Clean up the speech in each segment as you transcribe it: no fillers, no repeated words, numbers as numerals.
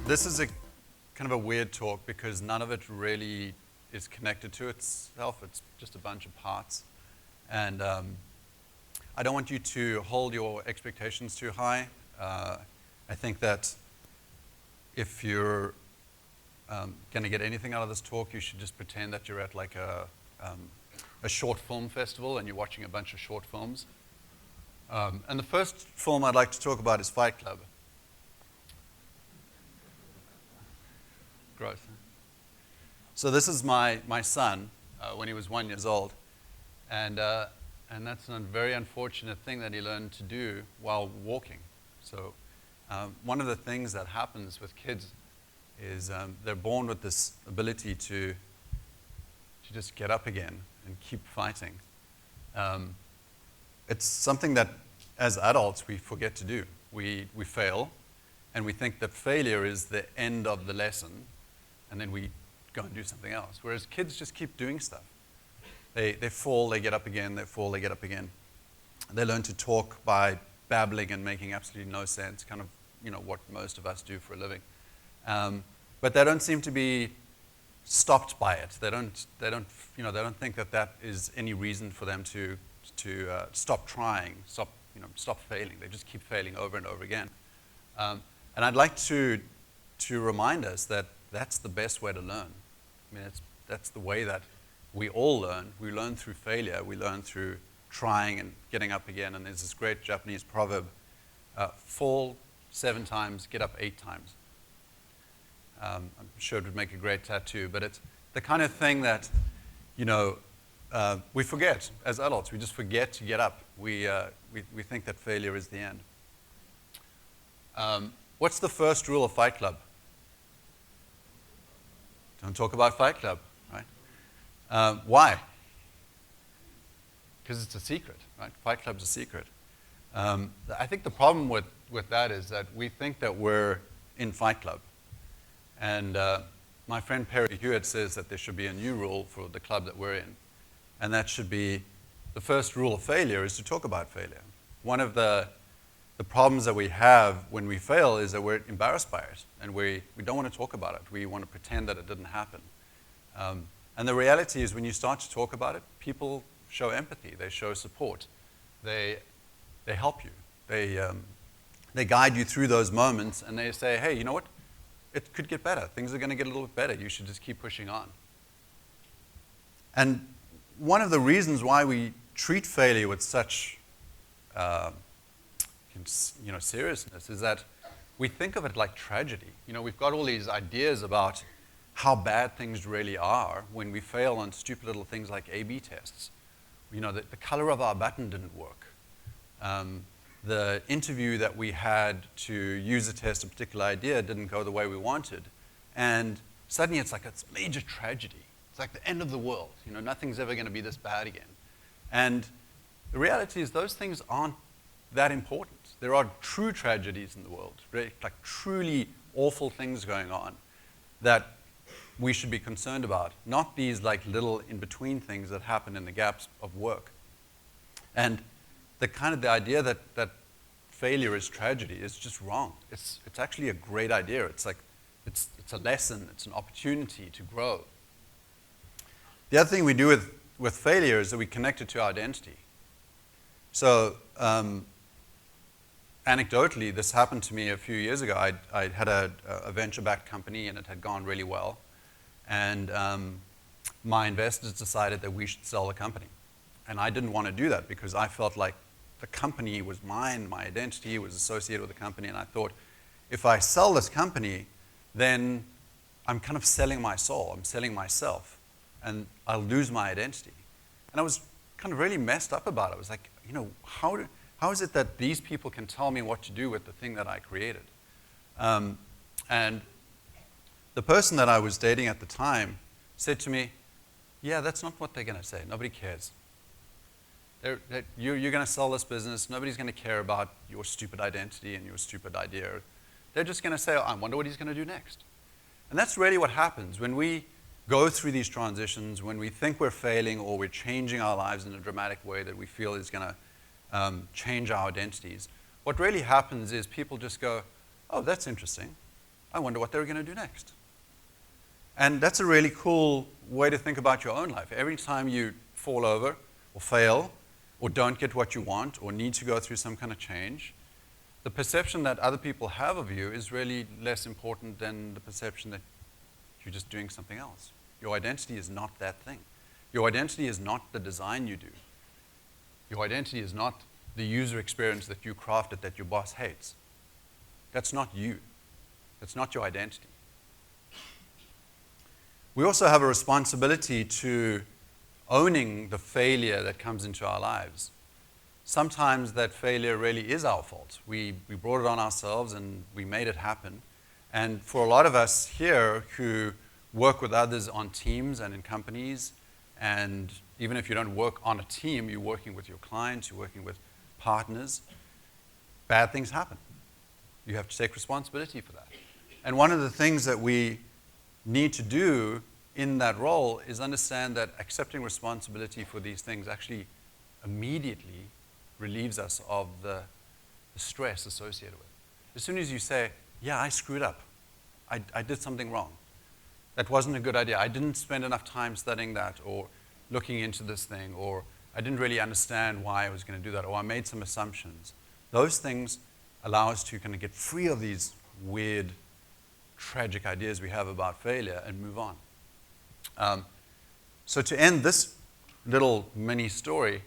This is a kind of a weird talk because none of it really is connected to itself. It's just a bunch of parts. And I don't want you to hold your expectations too high. I think that if you're going to get anything out of this talk, you should just pretend that you're at like a short film festival and you're watching a bunch of short films. And the first film I'd like to talk about is Fight Club. Gross. Huh? So this is my son when he was 1 year old. And that's a very unfortunate thing that he learned to do while walking. So one of the things that happens with kids is they're born with this ability to just get up again and keep fighting. It's something that as adults we forget to do. We fail, and we think that failure is the end of the lesson, and then we go and do something else. Whereas kids just keep doing stuff. They fall, they get up again, they fall, they get up again. They learn to talk by babbling and making absolutely no sense, kind of what most of us do for a living. But they don't seem to be stopped by it. They don't think that is any reason for them to stop trying, stop failing. They just keep failing over and over again. And I'd like to remind us that that's the best way to learn. I mean, that's the way that we all learn. We learn through failure. We learn through trying and getting up again. And there's this great Japanese proverb, fall 7 times, get up 8 times. I'm sure it would make a great tattoo, but it's the kind of thing that, we forget as adults. We just forget to get up. We think that failure is the end. What's the first rule of Fight Club? Don't talk about Fight Club, right? Why? Because it's a secret, right? Fight Club's a secret. I think the problem with that is that we think that we're in Fight Club. And my friend Perry Hewitt says that there should be a new rule for the club that we're in. And that should be, the first rule of failure is to talk about failure. One of the problems that we have when we fail is that we're embarrassed by it. And we don't want to talk about it. We want to pretend that it didn't happen. And the reality is when you start to talk about it, people show empathy. They show support. They help you. They guide you through those moments, and they say, hey, you know what? It could get better. Things are going to get a little bit better. You should just keep pushing on. And one of the reasons why we treat failure with such seriousness is that we think of it like tragedy. We've got all these ideas about how bad things really are when we fail on stupid little things like A/B tests. The color of our button didn't work. The interview that we had to use to test a particular idea didn't go the way we wanted. And suddenly it's like it's major tragedy. It's like the end of the world. Nothing's ever going to be this bad again. And the reality is those things aren't that important. There are true tragedies in the world, like truly awful things going on that we should be concerned about, not these like little in-between things that happen in the gaps of work. And the idea that failure is tragedy is just wrong. It's actually a great idea. It's a lesson. It's an opportunity to grow. The other thing we do with failure is that we connect it to our identity. So anecdotally, this happened to me a few years ago. I had a venture-backed company, and it had gone really well. And my investors decided that we should sell the company. And I didn't want to do that because I felt like the company was mine, my identity was associated with the company, and I thought, if I sell this company, then I'm kind of selling my soul, I'm selling myself, and I'll lose my identity. And I was kind of really messed up about it. I was like, how is it that these people can tell me what to do with the thing that I created? And the person that I was dating at the time said to me, yeah, that's not what they're going to say. Nobody cares. You're going to sell this business. Nobody's going to care about your stupid identity and your stupid idea. They're just going to say, oh, I wonder what he's going to do next. And that's really what happens when we go through these transitions, when we think we're failing or we're changing our lives in a dramatic way that we feel is going to change our identities, what really happens is people just go, oh, that's interesting. I wonder what they're going to do next. And that's a really cool way to think about your own life. Every time you fall over or fail or don't get what you want or need to go through some kind of change, the perception that other people have of you is really less important than the perception that you're just doing something else. Your identity is not that thing. Your identity is not the design you do. Your identity is not the user experience that you crafted that your boss hates. That's not you. That's not your identity. We also have a responsibility to owning the failure that comes into our lives. Sometimes that failure really is our fault. We brought it on ourselves and we made it happen. And for a lot of us here who work with others on teams and in companies, and even if you don't work on a team, you're working with your clients, you're working with partners, bad things happen. You have to take responsibility for that. And one of the things that we need to do in that role is understand that accepting responsibility for these things actually immediately relieves us of the stress associated with it. As soon as you say, yeah, I screwed up. I did something wrong. That wasn't a good idea. I didn't spend enough time studying that or looking into this thing, or I didn't really understand why I was going to do that, or I made some assumptions. Those things allow us to kind of get free of these weird, tragic ideas we have about failure and move on. So to end this little mini story,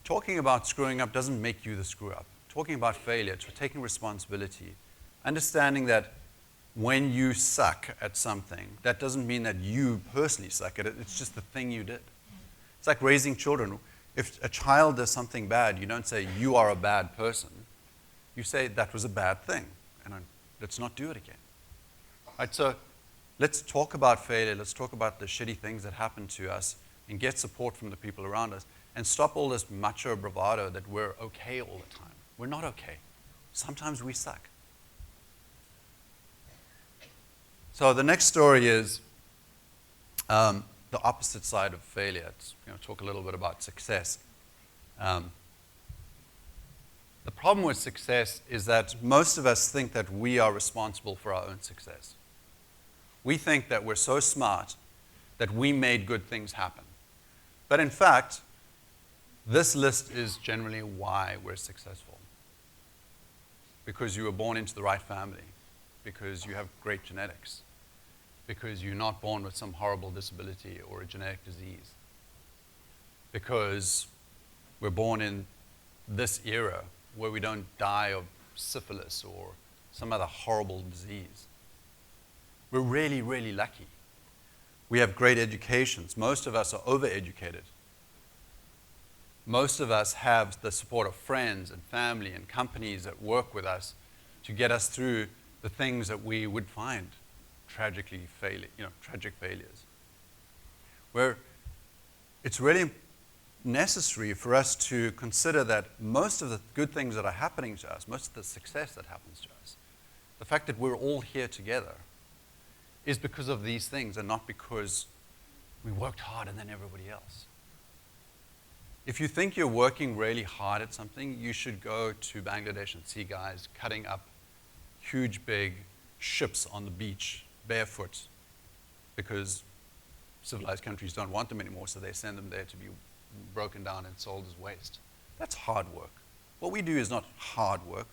talking about screwing up doesn't make you the screw up. Talking about failure, taking responsibility, understanding that when you suck at something, that doesn't mean that you personally suck at it. It's just the thing you did. It's like raising children. If a child does something bad, you don't say, you are a bad person. You say, that was a bad thing, and let's not do it again. Right, so let's talk about failure. Let's talk about the shitty things that happen to us and get support from the people around us and stop all this macho bravado that we're okay all the time. We're not okay. Sometimes we suck. So the next story is the opposite side of failure. It's going to talk a little bit about success. The problem with success is that most of us think that we are responsible for our own success. We think that we're so smart that we made good things happen. But in fact, this list is generally why we're successful. Because you were born into the right family. Because you have great genetics. Because you're not born with some horrible disability or a genetic disease. Because we're born in this era where we don't die of syphilis or some other horrible disease. We're really, really lucky. We have great educations. Most of us are overeducated. Most of us have the support of friends and family and companies that work with us to get us through the things that we would find tragic failures. Where it's really necessary for us to consider that most of the good things that are happening to us, most of the success that happens to us, the fact that we're all here together is because of these things and not because we worked harder than everybody else. If you think you're working really hard at something, you should go to Bangladesh and see guys cutting up huge, big ships on the beach barefoot because civilized countries don't want them anymore, so they send them there to be broken down and sold as waste. That's hard work. What we do is not hard work.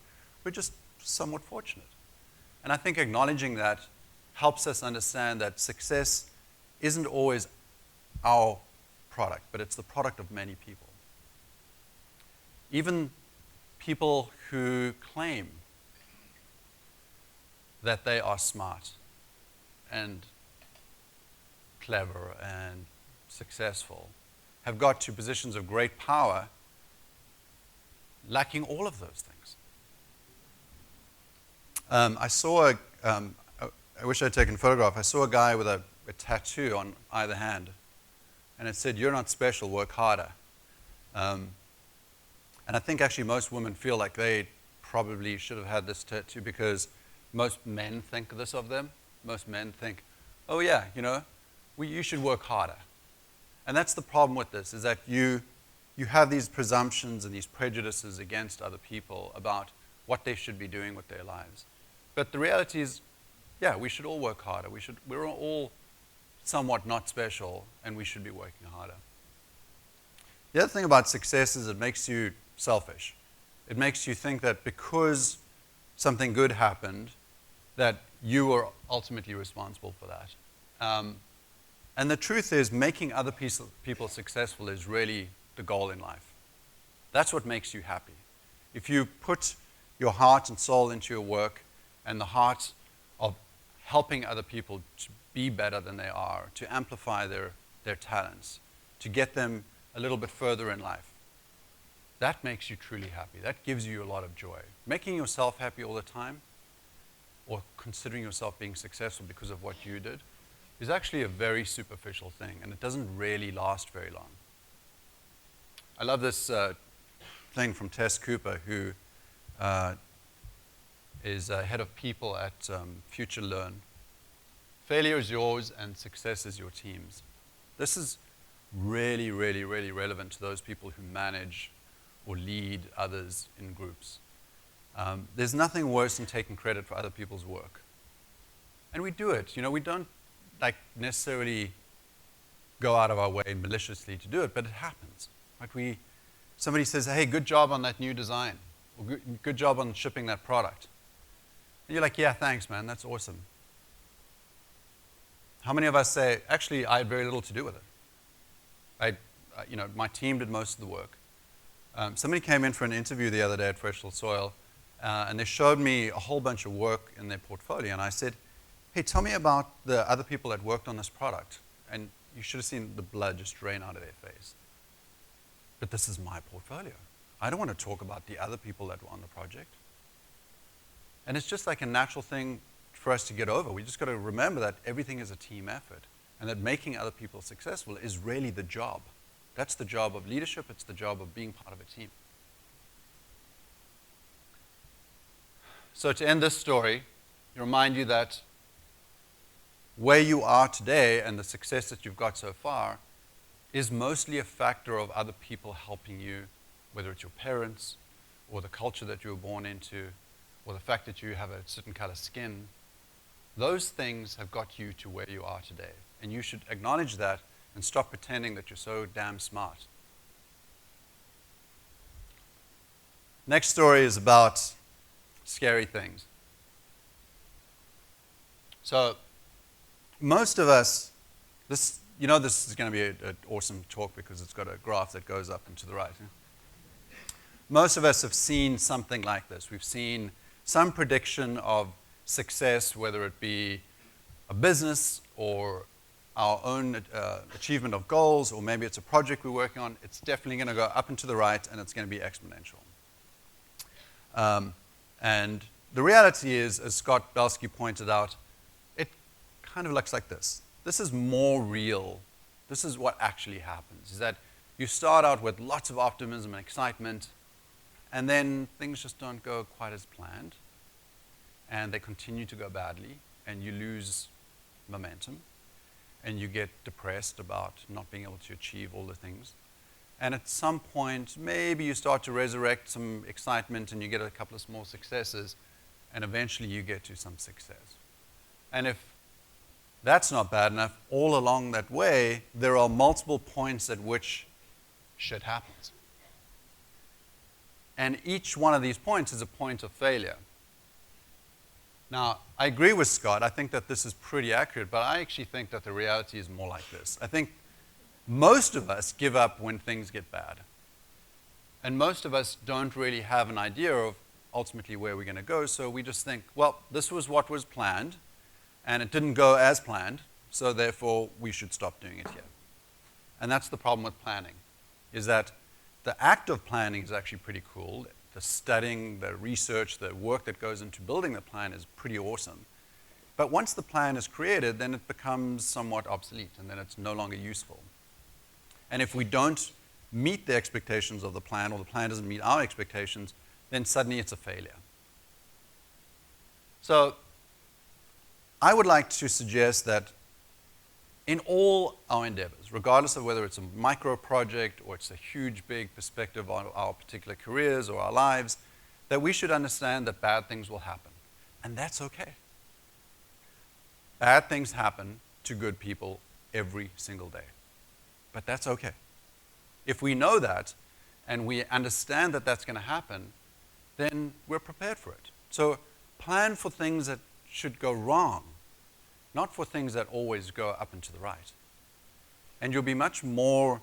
We're just somewhat fortunate. And I think acknowledging that helps us understand that success isn't always our product, but it's the product of many people. Even people who claim that they are smart and clever and successful have got to positions of great power lacking all of those things. I wish I'd taken a photograph. I saw a guy with a tattoo on either hand, and it said, "You're not special, work harder." And I think actually most women feel like they probably should have had this tattoo because most men think this of them. Most men think, oh yeah, you should work harder. And that's the problem with this, is that you have these presumptions and these prejudices against other people about what they should be doing with their lives. But the reality is, yeah, we should all work harder. We're all somewhat not special, and we should be working harder. The other thing about success is it makes you selfish. It makes you think that because something good happened, that you are ultimately responsible for that. And the truth is, making other people successful is really the goal in life. That's what makes you happy. If you put your heart and soul into your work and the heart of helping other people to be better than they are, to amplify their talents, to get them a little bit further in life, that makes you truly happy. That gives you a lot of joy. Making yourself happy all the time, or considering yourself being successful because of what you did, is actually a very superficial thing, and it doesn't really last very long. I love this thing from Tess Cooper, who is head of people at Future Learn. Failure is yours and success is your team's. This is really, really, really relevant to those people who manage or lead others in groups. There's nothing worse than taking credit for other people's work. And we do it. We don't necessarily go out of our way maliciously to do it, but it happens. Right? Somebody says, hey, good job on that new design, or good job on shipping that product. And you're like, yeah, thanks, man, that's awesome. How many of us say, actually, I had very little to do with it? My team did most of the work. Somebody came in for an interview the other day at Fresh Soil, and they showed me a whole bunch of work in their portfolio, and I said, hey, tell me about the other people that worked on this product. And you should have seen the blood just drain out of their face. But this is my portfolio. I don't want to talk about the other people that were on the project. And it's just like a natural thing for us to get over. We just got to remember that everything is a team effort, and that making other people successful is really the job. That's the job of leadership. It's the job of being part of a team. So to end this story, remind you that where you are today and the success that you've got so far is mostly a factor of other people helping you, whether it's your parents or the culture that you were born into or the fact that you have a certain color skin. Those things have got you to where you are today. And you should acknowledge that and stop pretending that you're so damn smart. Next story is about scary things. So most of us, this is going to be an awesome talk because it's got a graph that goes up and to the right. Most of us have seen something like this. We've seen some prediction of success, whether it be a business or our own achievement of goals, or maybe it's a project we're working on. It's definitely going to go up and to the right, and it's going to be exponential. And the reality is, as Scott Belsky pointed out, it kind of looks like this. This is more real. This is what actually happens, is that you start out with lots of optimism and excitement, and then things just don't go quite as planned, and they continue to go badly, and you lose momentum, and you get depressed about not being able to achieve all the things. And at some point, maybe you start to resurrect some excitement and you get a couple of small successes, and eventually you get to some success. And if that's not bad enough, all along that way, there are multiple points at which shit happens. And each one of these points is a point of failure. Now, I agree with Scott. I think that this is pretty accurate, but I actually think that the reality is more like this. I think most of us give up when things get bad. And most of us don't really have an idea of ultimately where we're going to go, so we just think, well, this was what was planned, and it didn't go as planned, so therefore we should stop doing it here. And that's the problem with planning, is that the act of planning is actually pretty cool. The studying, the research, the work that goes into building the plan is pretty awesome. But once the plan is created, then it becomes somewhat obsolete, and then it's no longer useful. And if we don't meet the expectations of the plan, or the plan doesn't meet our expectations, then suddenly it's a failure. So I would like to suggest that in all our endeavors, regardless of whether it's a micro project or it's a huge, big perspective on our particular careers or our lives, that we should understand that bad things will happen. And that's okay. Bad things happen to good people every single day. But that's okay. If we know that and we understand that that's going to happen, then we're prepared for it. So plan for things that should go wrong, not for things that always go up and to the right. And you'll be much more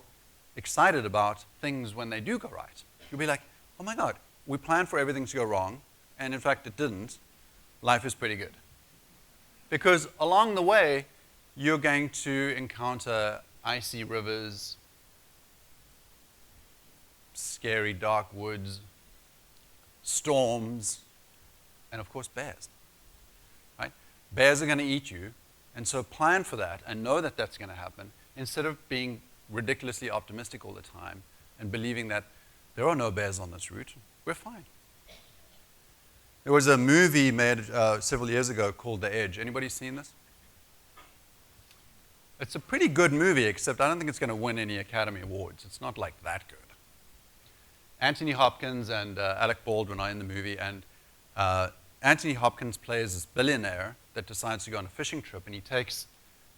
excited about things when they do go right. You'll be like, oh my God, we planned for everything to go wrong, and in fact it didn't. Life is pretty good. Because along the way, you're going to encounter icy rivers, scary dark woods, storms, and of course bears. Right? Bears are going to eat you, and so plan for that and know that that's going to happen instead of being ridiculously optimistic all the time and believing that there are no bears on this route. We're fine. There was a movie made several years ago called The Edge. Anybody seen this? It's a pretty good movie, except I don't think it's going to win any Academy Awards. It's not like that good. Anthony Hopkins and Alec Baldwin are in the movie, and Anthony Hopkins plays this billionaire that decides to go on a fishing trip, and he takes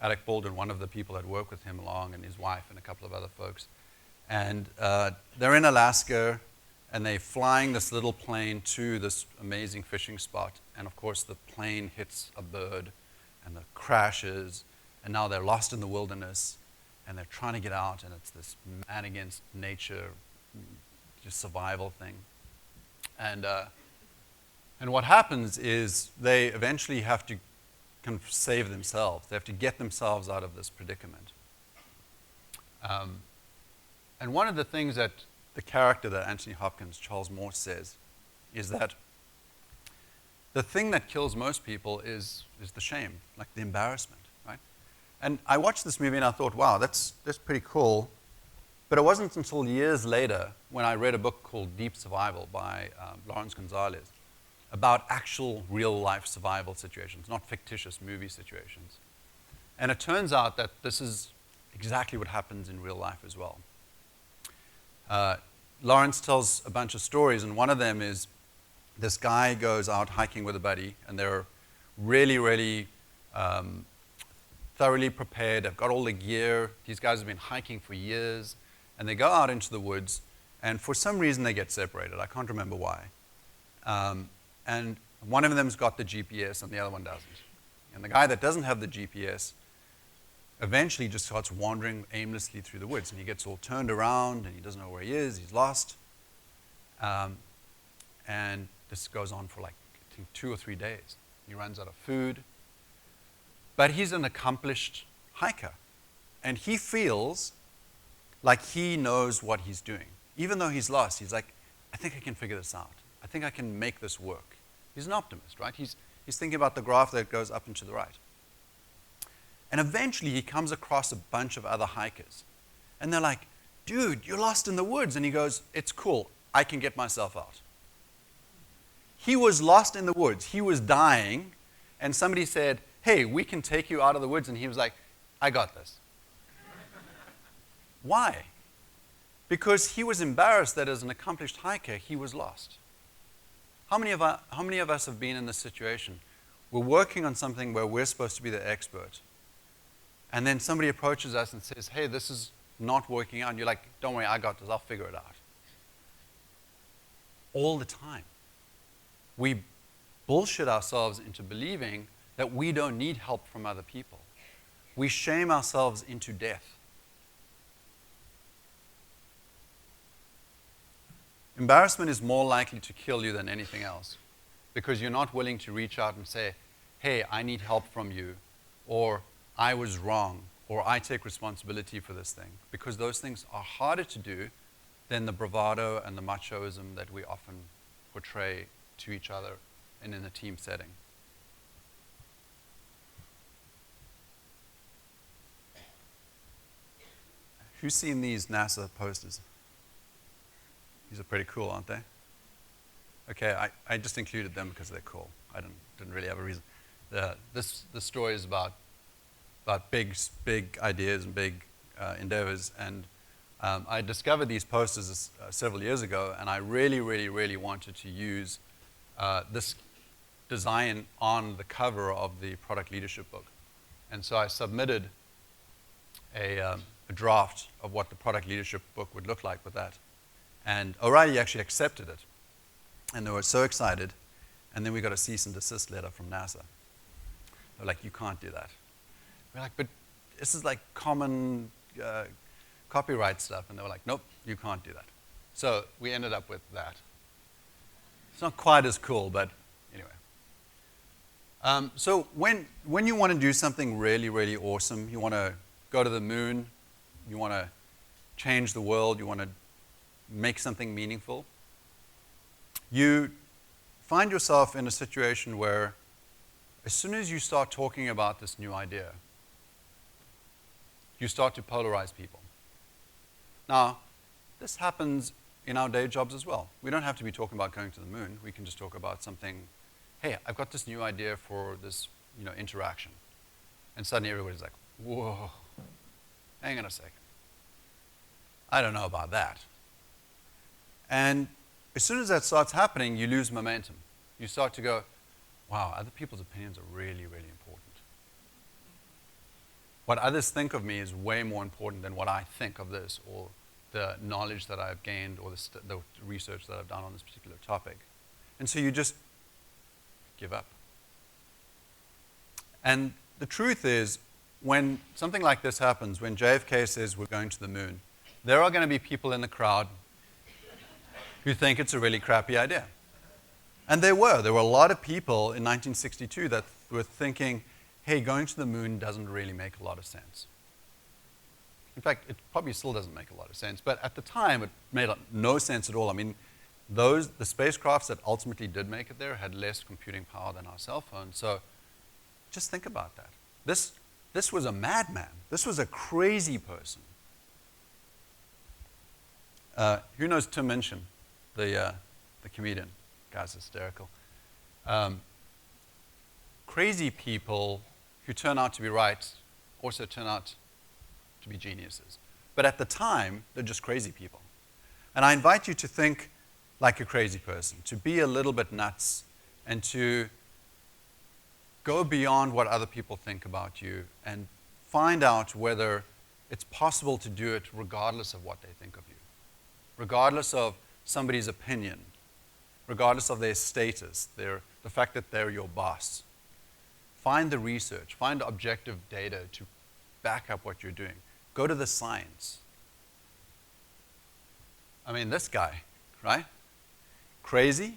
Alec Baldwin, one of the people that work with him, along, and his wife and a couple of other folks. And they're in Alaska, and they're flying this little plane to this amazing fishing spot, and of course the plane hits a bird, and it crashes, and now they're lost in the wilderness, and they're trying to get out, and it's this man against nature, just survival thing. And what happens is they eventually have to kind of save themselves. They have to get themselves out of this predicament. And one of the things that the character that Anthony Hopkins, Charles Morse, says is that the thing that kills most people is the shame, like the embarrassment, right? And I watched this movie and I thought, wow, that's pretty cool. But it wasn't until years later when I read a book called Deep Survival by Lawrence Gonzalez about actual real-life survival situations, not fictitious movie situations. And it turns out that this is exactly what happens in real life as well. Lawrence tells a bunch of stories, and one of them is this guy goes out hiking with a buddy, and they're really, really thoroughly prepared. They've got all the gear. These guys have been hiking for years, and they go out into the woods, and for some reason they get separated. I can't remember why. And one of them's got the GPS, and the other one doesn't. And the guy that doesn't have the GPS eventually just starts wandering aimlessly through the woods, and he gets all turned around, and he doesn't know where he is. He's lost. And this goes on for like, I think, 2 or 3 days. He runs out of food. But he's an accomplished hiker, and he feels like he knows what he's doing. Even though he's lost, he's like, I think I can figure this out. I think I can make this work. He's an optimist, right? He's thinking about the graph that goes up and to the right. And eventually he comes across a bunch of other hikers. And they're like, dude, you're lost in the woods. And he goes, it's cool. I can get myself out. He was lost in the woods. He was dying. And somebody said, hey, we can take you out of the woods. And he was like, I got this. Why? Because he was embarrassed that as an accomplished hiker, he was lost. How many of us have been in this situation? We're working on something where we're supposed to be the expert. And then somebody approaches us and says, hey, this is not working out. And you're like, don't worry, I got this. I'll figure it out. All the time. We bullshit ourselves into believing that we don't need help from other people. We shame ourselves into death. Embarrassment is more likely to kill you than anything else because you're not willing to reach out and say, hey, I need help from you, or I was wrong, or I take responsibility for this thing, because those things are harder to do than the bravado and the machoism that we often portray to each other and in a team setting. Who's seen these NASA posters? These are pretty cool, aren't they? Okay, I just included them because they're cool. I didn't really have a reason. This story is about about big ideas and big endeavors. And I discovered these posters several years ago, and I really wanted to use this design on the cover of the product leadership book. And so I submitted a draft of what the product leadership book would look like with that. And O'Reilly actually accepted it. And they were so excited. And then we got a cease and desist letter from NASA. They're like, you can't do that. We're like, but this is like common copyright stuff. And they were like, nope, you can't do that. So we ended up with that. It's not quite as cool, but anyway. So when you want to do something really awesome, you want to go to the moon, you want to change the world, you want to make something meaningful, you find yourself in a situation where as soon as you start talking about this new idea, you start to polarize people. Now, this happens in our day jobs as well. We don't have to be talking about going to the moon. We can just talk about something, hey, I've got this new idea for this interaction. And suddenly everybody's like, whoa, hang on a second. I don't know about that. And as soon as that starts happening, you lose momentum. You start to go, wow, other people's opinions are really important. What others think of me is way more important than what I think of this, or the knowledge that I've gained, or the research that I've done on this particular topic. And so you just give up. And the truth is, when something like this happens, when JFK says we're going to the moon, there are going to be people in the crowd who think it's a really crappy idea. And there were a lot of people in 1962 that were thinking, hey, going to the moon doesn't really make a lot of sense. In fact, it probably still doesn't make a lot of sense, but at the time, it made no sense at all. I mean, the spacecrafts that ultimately did make it there had less computing power than our cell phones. So just think about that. This was a madman. This was a crazy person. Who knows Tim Minchin, the comedian? Guy's hysterical. Crazy people who turn out to be right also turn out to be geniuses. But at the time, they're just crazy people. And I invite you to think like a crazy person, to be a little bit nuts, and to go beyond what other people think about you and find out whether it's possible to do it regardless of what they think of you, regardless of somebody's opinion, regardless of their status, the fact that they're your boss. Find the research, find objective data to back up what you're doing. Go to the science. I mean, this guy, right? Crazy?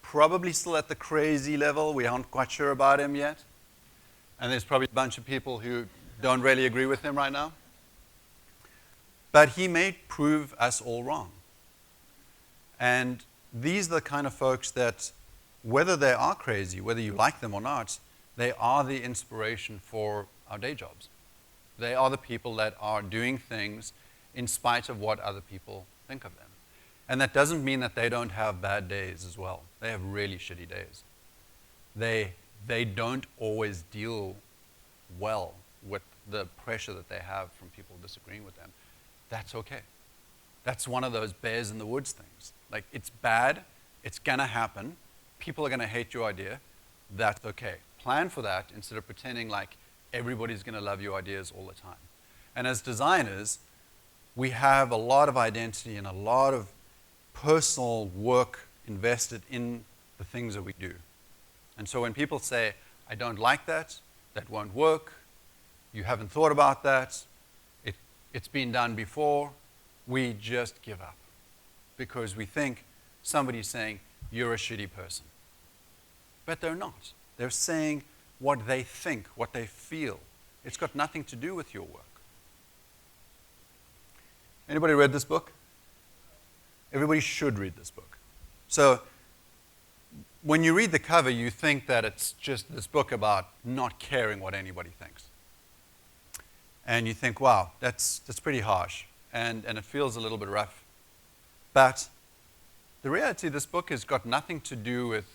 Probably still at the crazy level. We aren't quite sure about him yet. And there's probably a bunch of people who don't really agree with him right now. But he may prove us all wrong. And these are the kind of folks that, whether they are crazy, whether you like them or not, they are the inspiration for our day jobs. They are the people that are doing things in spite of what other people think of them. And that doesn't mean that they don't have bad days as well. They have really shitty days. They don't always deal well with the pressure that they have from people disagreeing with them. That's okay. That's one of those bears in the woods things. Like, it's bad, it's gonna happen, people are gonna hate your idea, that's okay. Plan for that instead of pretending like everybody's gonna love your ideas all the time. And as designers, we have a lot of identity and a lot of personal work invested in the things that we do. And so when people say, I don't like that, that won't work, you haven't thought about that, it's been done before, we just give up. Because we think somebody's saying, you're a shitty person. But they're not. They're saying what they think, what they feel. It's got nothing to do with your work. Anybody read this book? Everybody should read this book. So when you read the cover, you think that it's just this book about not caring what anybody thinks. And you think, wow, that's pretty harsh. And it feels a little bit rough. But the reality, this book has got nothing to do with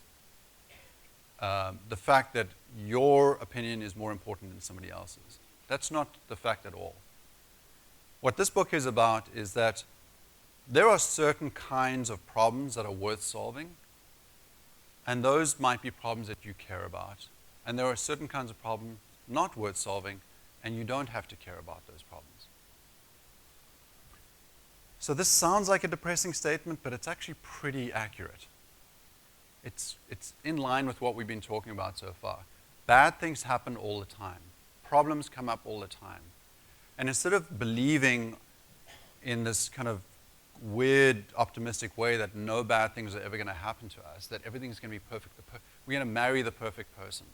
the fact that your opinion is more important than somebody else's. That's not the fact at all. What this book is about is that there are certain kinds of problems that are worth solving, and those might be problems that you care about. And there are certain kinds of problems not worth solving, and you don't have to care about those problems. So this sounds like a depressing statement, but it's actually pretty accurate. It's in line with what we've been talking about so far. Bad things happen all the time. Problems come up all the time. And instead of believing in this kind of weird, optimistic way that no bad things are ever going to happen to us, that everything's going to be perfect, we're going to marry the perfect person.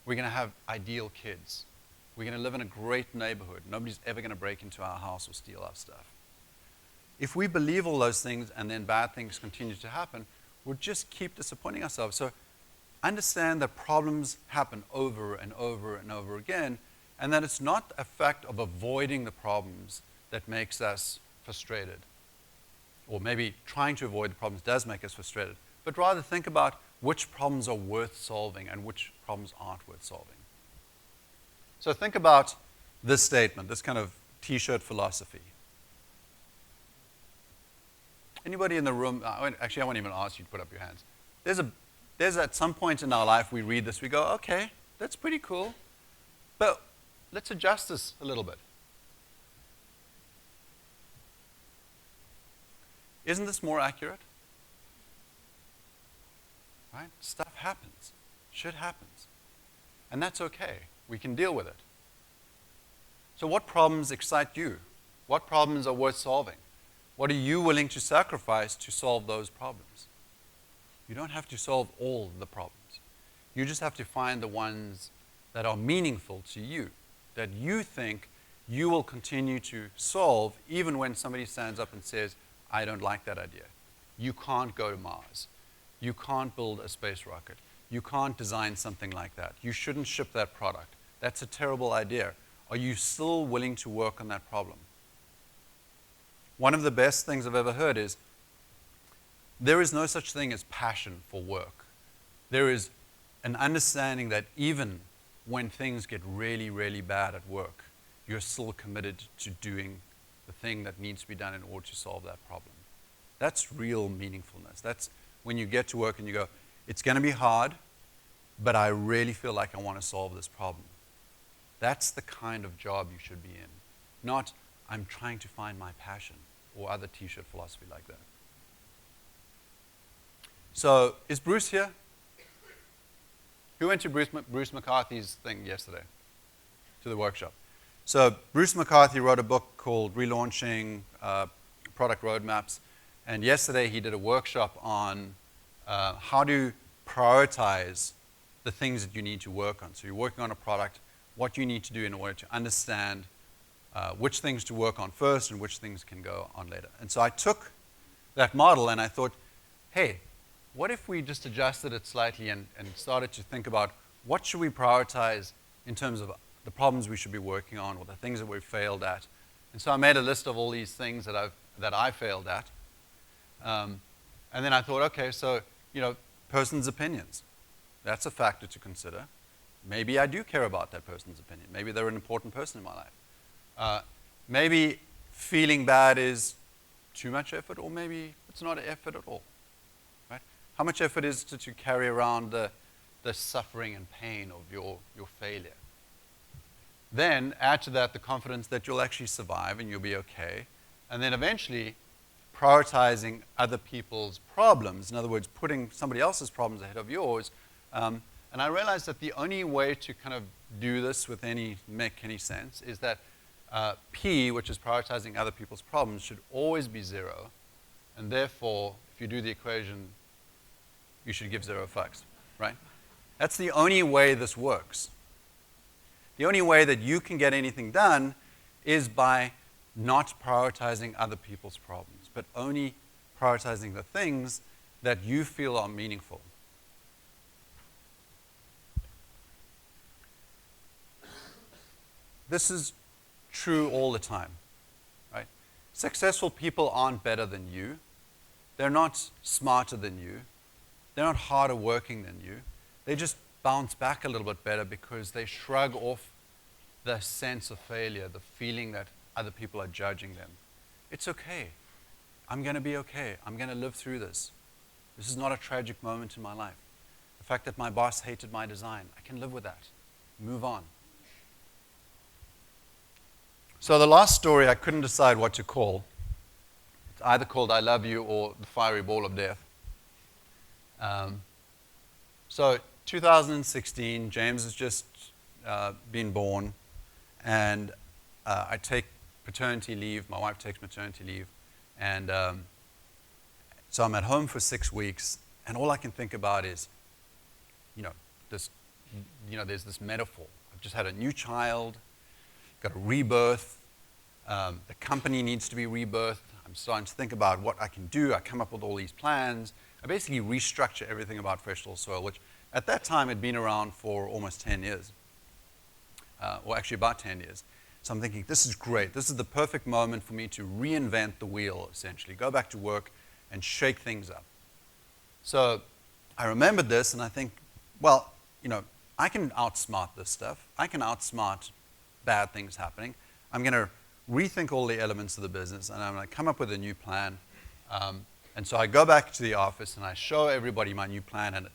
We're going to have ideal kids. We're going to live in a great neighborhood. Nobody's ever going to break into our house or steal our stuff. If we believe all those things and then bad things continue to happen, we'll just keep disappointing ourselves. So understand that problems happen over and over and over again, and that it's not a fact of avoiding the problems that makes us frustrated. Or maybe trying to avoid the problems does make us frustrated. But rather think about which problems are worth solving and which problems aren't worth solving. So think about this statement, this kind of t-shirt philosophy. Anybody in the room, actually I won't even ask you to put up your hands. There's at some point in our life we read this, we go, okay, that's pretty cool, but let's adjust this a little bit. Isn't this more accurate? Right? Stuff happens. Shit happens. And that's okay. We can deal with it. So what problems excite you? What problems are worth solving? What are you willing to sacrifice to solve those problems? You don't have to solve all the problems. You just have to find the ones that are meaningful to you, that you think you will continue to solve even when somebody stands up and says, I don't like that idea. You can't go to Mars. You can't build a space rocket. You can't design something like that. You shouldn't ship that product. That's a terrible idea. Are you still willing to work on that problem? One of the best things I've ever heard is, there is no such thing as passion for work. There is an understanding that even when things get really, really bad at work, you're still committed to doing the thing that needs to be done in order to solve that problem. That's real meaningfulness. That's when you get to work and you go, it's going to be hard, but I really feel like I want to solve this problem. That's the kind of job you should be in. Not, I'm trying to find my passion, or other t-shirt philosophy like that. So, is Bruce here? Who went to Bruce McCarthy's thing yesterday? To the workshop. So, Bruce McCarthy wrote a book called Relaunching Product Roadmaps. And yesterday he did a workshop on how to prioritize the things that you need to work on. So you're working on a product, what you need to do in order to understand which things to work on first and which things can go on later. And so I took that model and I thought, hey, what if we just adjusted it slightly and started to think about what should we prioritize in terms of the problems we should be working on or the things that we've failed at. And so I made a list of all these things that I failed at. And then I thought, okay, so, person's opinions. That's a factor to consider. Maybe I do care about that person's opinion. Maybe they're an important person in my life. Maybe feeling bad is too much effort, or maybe it's not effort at all. Right? How much effort is it to carry around the suffering and pain of your failure? Then add to that the confidence that you'll actually survive and you'll be okay. And then eventually prioritizing other people's problems. In other words, putting somebody else's problems ahead of yours. And I realized that the only way to kind of do this make any sense is that P, which is prioritizing other people's problems, should always be 0. And therefore, if you do the equation, you should give 0 fucks, right? That's the only way this works. The only way that you can get anything done is by not prioritizing other people's problems, but only prioritizing the things that you feel are meaningful. This is true all the time, right? Successful people aren't better than you. They're not smarter than you. They're not harder working than you. they just bounce back a little bit better because they shrug off the sense of failure, the feeling that other people are judging them. It's okay. I'm going to be okay. I'm going to live through this. This is not a tragic moment in my life. The fact that my boss hated my design, I can live with that. Move on. So the last story I couldn't decide what to call. It's either called I Love You or The Fiery Ball of Death. So 2016, James has just been born, and I take paternity leave. My wife takes maternity leave. And so I'm at home for 6 weeks, and all I can think about is, there's this metaphor. I've just had a new child, got a rebirth. The company needs to be rebirthed. I'm starting to think about what I can do. I come up with all these plans. I basically restructure everything about Vegetable Soil, which at that time had been around for almost 10 years, or actually about 10 years. So I'm thinking, this is great. This is the perfect moment for me to reinvent the wheel, essentially. Go back to work and shake things up. So I remembered this, and I think, well, I can outsmart this stuff. I can outsmart bad things happening. I'm going to rethink all the elements of the business, and I'm going to come up with a new plan. And so I go back to the office, and I show everybody my new plan. And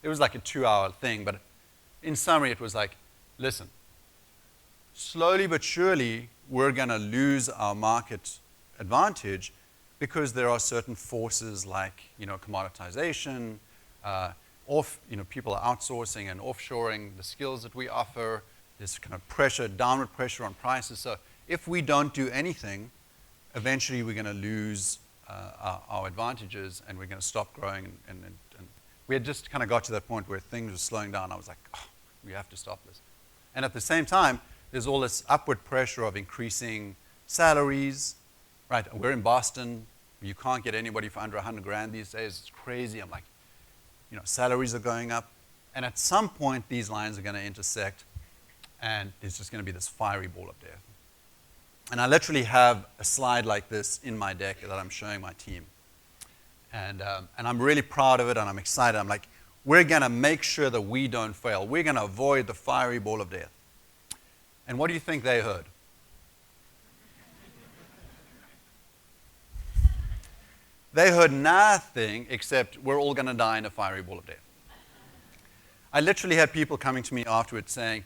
it was like a 2-hour thing, but in summary, it was like, listen, slowly but surely, we're going to lose our market advantage because there are certain forces like, commoditization, people are outsourcing and offshoring the skills that we offer. There's kind of pressure, downward pressure on prices. So if we don't do anything, eventually we're going to lose our advantages, and we're going to stop growing. And we had just kind of got to that point where things were slowing down. I was like, we have to stop this. And at the same time, there's all this upward pressure of increasing salaries, right? We're in Boston. You can't get anybody for under 100 grand these days. It's crazy. I'm like, salaries are going up. And at some point, these lines are going to intersect, and there's just going to be this fiery ball of death. And I literally have a slide like this in my deck that I'm showing my team. And I'm really proud of it, and I'm excited. I'm like, we're going to make sure that we don't fail. We're going to avoid the fiery ball of death. And what do you think they heard? They heard nothing except we're all going to die in a fiery ball of death. I literally had people coming to me afterwards saying,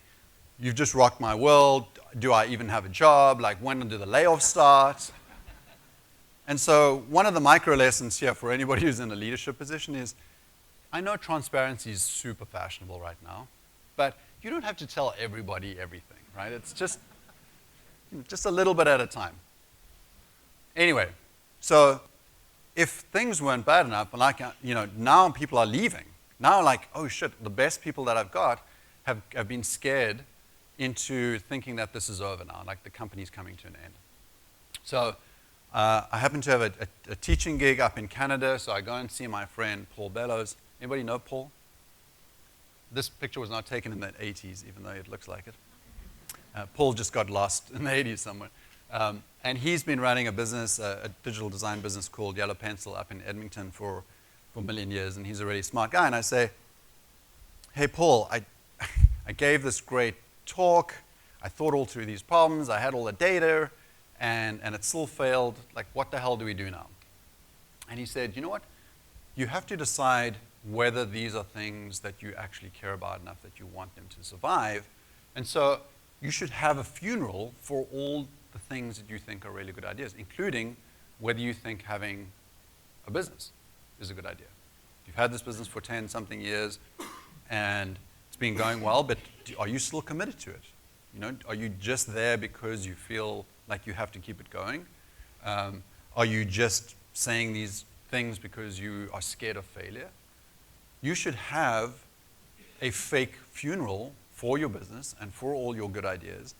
you've just rocked my world. Do I even have a job? Like, when do the layoffs start? And so one of the micro lessons here for anybody who's in a leadership position is, I know transparency is super fashionable right now, but you don't have to tell everybody everything, right? It's just a little bit at a time. Anyway, so if things weren't bad enough, like, now people are leaving. Now, like, oh shit, the best people that I've got have been scared into thinking that this is over now, like the company's coming to an end. So I happen to have a teaching gig up in Canada, so I go and see my friend Paul Bellows. Anybody know Paul? This picture was not taken in the 80s, even though it looks like it. Paul just got lost in the 80s somewhere. And he's been running a business, a digital design business called Yellow Pencil up in Edmonton for a million years, and he's a really smart guy. And I say, hey, Paul, I gave this great talk. I thought all through these problems. I had all the data, and it still failed. Like, what the hell do we do now? And he said, you know what? You have to decide whether these are things that you actually care about enough that you want them to survive. And so you should have a funeral for all the things that you think are really good ideas, including whether you think having a business is a good idea. You've had this business for 10-something years, and it's been going well, but are you still committed to it? Are you just there because you feel like you have to keep it going? Are you just saying these things because you are scared of failure? You should have a fake funeral for your business and for all your good ideas.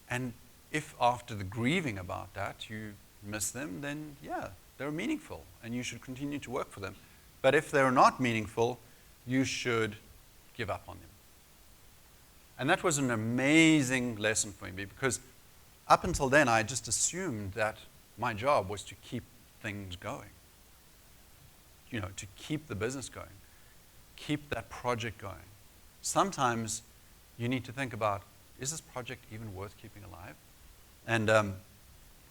And if after the grieving about that you miss them, then yeah, they're meaningful and you should continue to work for them. But if they're not meaningful, you should give up on them. And that was an amazing lesson for me, because up until then I just assumed that my job was to keep things going, to keep the business going, keep that project going. Sometimes you need to think about, is this project even worth keeping alive? And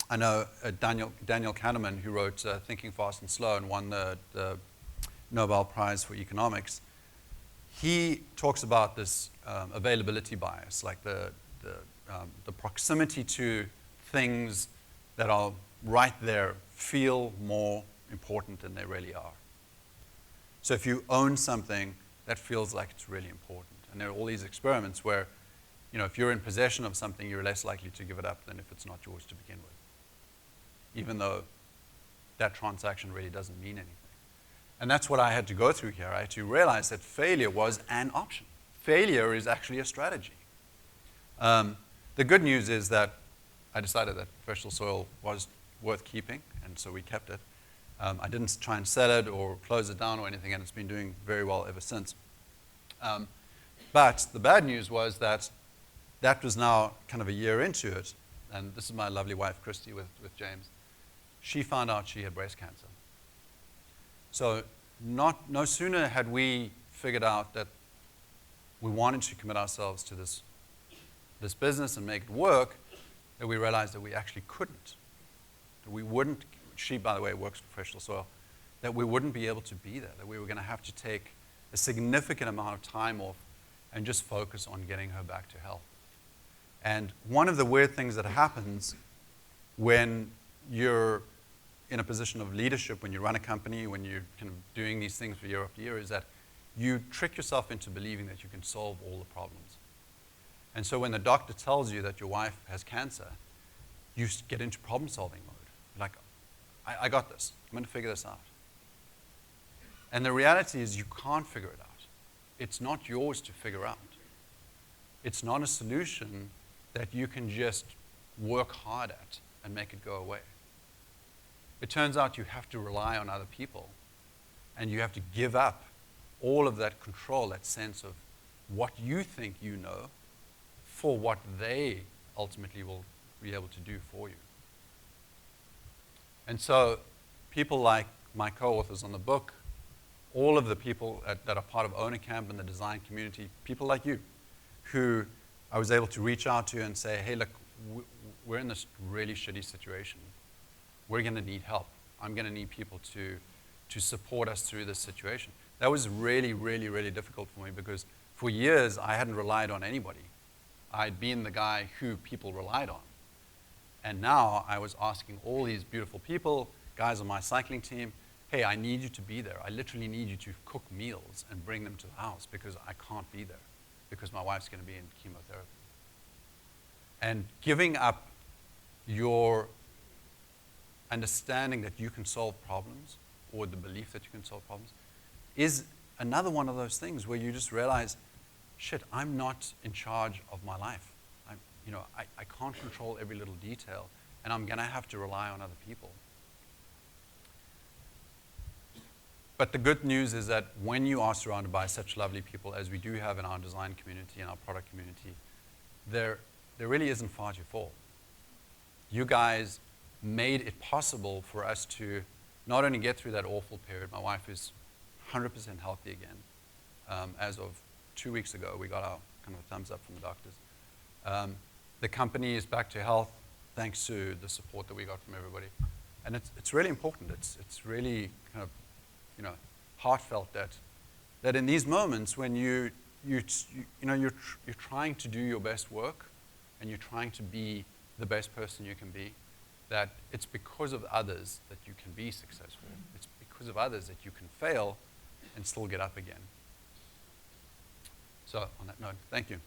I know Daniel Kahneman, who wrote Thinking Fast and Slow and won the Nobel Prize for Economics, he talks about this availability bias, like the proximity to things that are right there feel more important than they really are. So if you own something, that feels like it's really important. And there are all these experiments where, if you're in possession of something, you're less likely to give it up than if it's not yours to begin with, even though that transaction really doesn't mean anything. And that's what I had to go through here. I had to realize that failure was an option. Failure is actually a strategy. The good news is that I decided that professional soil was worth keeping, and so we kept it. I didn't try and sell it or close it down or anything, and it's been doing very well ever since. But the bad news was that was now kind of a year into it, and this is my lovely wife, Christy, with James. She found out she had breast cancer. So no sooner had we figured out that we wanted to commit ourselves to this business and make it work, that we realized that we actually couldn't. That we wouldn't, she, by the way, works for professional soil, that we wouldn't be able to be there, that we were going to have to take a significant amount of time off and just focus on getting her back to health. And one of the weird things that happens when you're in a position of leadership, when you run a company, when you're kind of doing these things for year after year, is that you trick yourself into believing that you can solve all the problems. And so when the doctor tells you that your wife has cancer, you get into problem-solving mode. You're like, I got this. I'm going to figure this out. And the reality is you can't figure it out. It's not yours to figure out. It's not a solution that you can just work hard at and make it go away. It turns out you have to rely on other people, and you have to give up all of that control, that sense of what you think you know, for what they ultimately will be able to do for you. And so people like my co-authors on the book, all of the people that are part of Owner Camp and the design community, people like you, who I was able to reach out to and say, hey, look, we're in this really shitty situation. We're going to need help. I'm going to need people to support us through this situation. That was really, really, really difficult for me because for years I hadn't relied on anybody. I'd been the guy who people relied on. And now I was asking all these beautiful people, guys on my cycling team, hey, I need you to be there. I literally need you to cook meals and bring them to the house because I can't be there because my wife's going to be in chemotherapy. And giving up your understanding that you can solve problems or the belief that you can solve problems is another one of those things where you just realize, shit, I'm not in charge of my life. I can't control every little detail, and I'm going to have to rely on other people. But the good news is that when you are surrounded by such lovely people as we do have in our design community and our product community, there really isn't far to fall. You guys made it possible for us to not only get through that awful period. My wife is 100% healthy again. As of 2 weeks ago, we got our kind of thumbs up from the doctors. The company is back to health thanks to the support that we got from everybody. And it's really important. It's really kind of heartfelt that in these moments when you're trying to do your best work and you're trying to be the best person you can be, that it's because of others that you can be successful. It's because of others that you can fail and still get up again. So on that note, thank you.